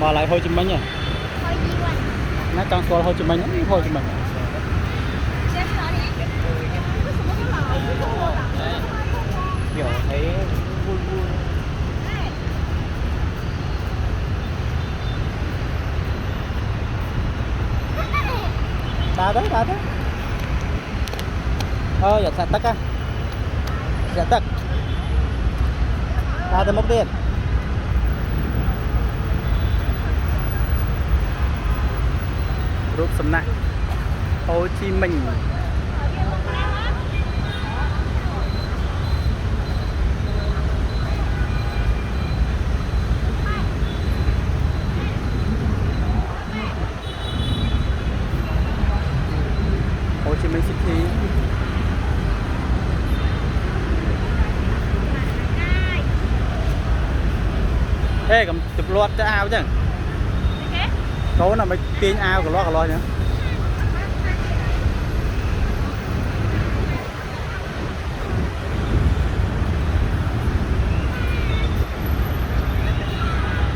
mà lại Hồ Chí Minh nhỉ nó trong số Hồ Chí Minh Hồ Chí Minh kiểu thấy vui vui. đá đấy dạ sạch tắc á dạ tắc đá tới mốc tiền rút sầm nặng Hồ Chí Minh Hồ Chí Minh City ê cầm chụp loạt cho ao chứ cố nào mới tiên ao của lo nhá